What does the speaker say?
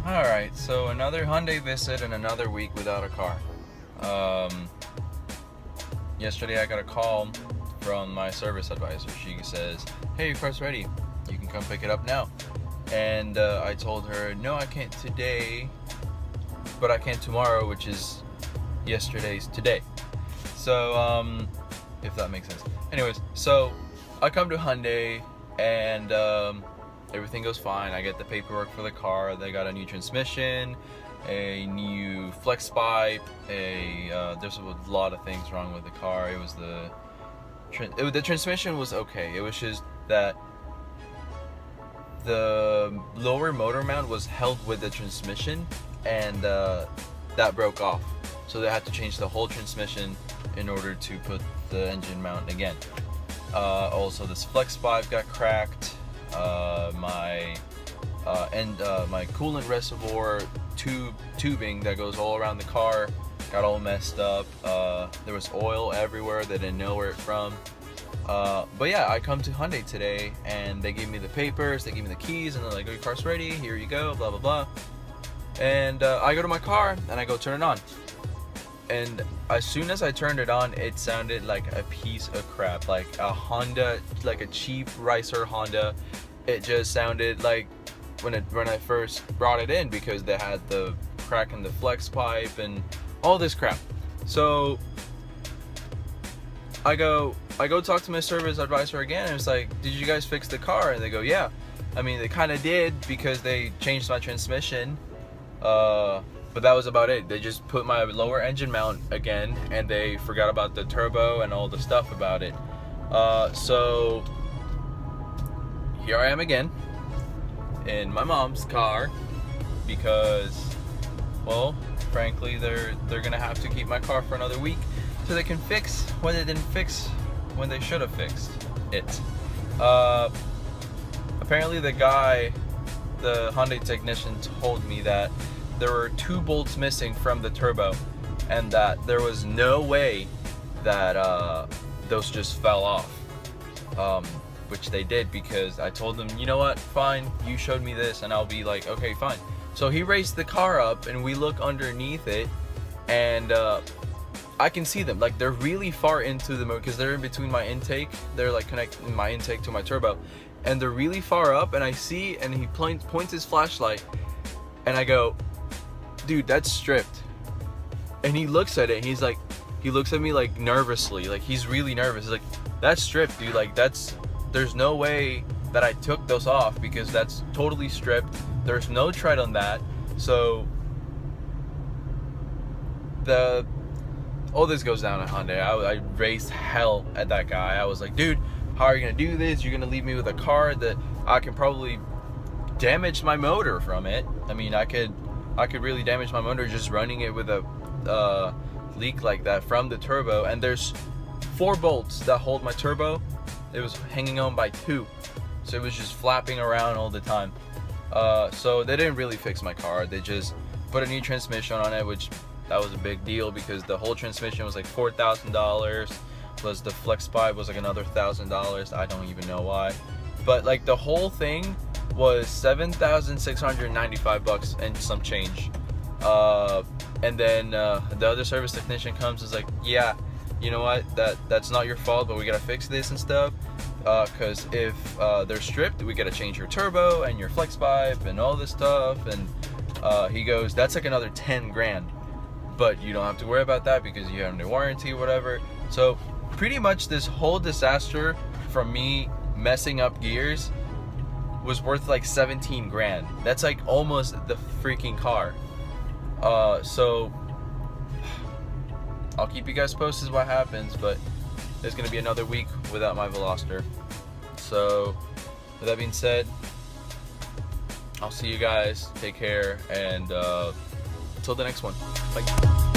Alright, so another Hyundai visit and another week without a car. Yesterday I got a call from my service advisor. She says, "Hey, your car's ready. You can come pick it up now." And I told her, "No, I can't today, but I can tomorrow," which is yesterday's today. So, if that makes sense. Anyways, so I come to Hyundai and everything goes fine. I get the paperwork for the car. They got a new transmission, a new flex pipe, there's a lot of things wrong with the car. It was the transmission was okay. It was just that the lower motor mount was held with the transmission, and that broke off. So they had to change the whole transmission in order to put the engine mount again. Also, this flex pipe got cracked. My coolant reservoir tubing that goes all around the car got all messed up. There was oil everywhere. They didn't know where it's from. But yeah, I come to Hyundai today and they gave me the papers, they gave me the keys, and they're like, "Oh, your car's ready, here you go, blah blah blah." And I go to my car and I go turn it on, and as soon as I turned it on, it sounded like a piece of crap, like a Honda, like a cheap Ricer Honda. It just sounded like when I first brought it in, because they had the crack in the flex pipe and all this crap. So I go talk to my service advisor again, and it's like, "Did you guys fix the car?" And they go, "Yeah." I mean, they kind of did, because they changed my transmission, but that was about it. They just put my lower engine mount again, and they forgot about the turbo and all the stuff about it. So here I am again in my mom's car, because, well, frankly, they're gonna have to keep my car for another week so they can fix what they didn't fix when they should have fixed it. Apparently the Hyundai technician told me that there were 2 bolts missing from the turbo, and that there was no way that those just fell off, which they did, because I told them, "You know what, fine, you showed me this," and I'll be like, "Okay, fine." So he raised the car up and we look underneath it, and I can see them, like, they're really far into the motor, because they're in between my intake. They're like connecting my intake to my turbo, and they're really far up, and I see, and he points his flashlight, and I go, "Dude, that's stripped." And he looks at it, and he looks at me like nervously, like he's really nervous. He's like, "That's stripped, dude. Like, there's no way that I took those off, because that's totally stripped. There's no tread on that." So all this goes down at Hyundai. I raised hell at that guy. I was like, "Dude, how are you gonna do this? You're gonna leave me with a car that I can probably damage my motor from it. I mean, I could really damage my motor just running it with a leak like that from the turbo." And there's 4 bolts that hold my turbo. It was hanging on by 2, so it was just flapping around all the time. So they didn't really fix my car. They just put a new transmission on it, which that was a big deal, because the whole transmission was like $4,000, plus the flex pipe was like another $1,000. I don't even know why, but like the whole thing was $7,695 and some change. And then the other service technician comes and is like, "Yeah, you know what, that's not your fault, but we gotta fix this and stuff, because if they're stripped, we gotta change your turbo and your flex pipe and all this stuff." And he goes, "That's like another 10 grand, but you don't have to worry about that because you have no warranty," or whatever. So pretty much this whole disaster from me messing up gears was worth like 17 grand. That's like almost the freaking car. So I'll keep you guys posted what happens, but there's gonna be another week without my veloster. So with that being said, I'll see you guys. Take care, and until the next one. Bye.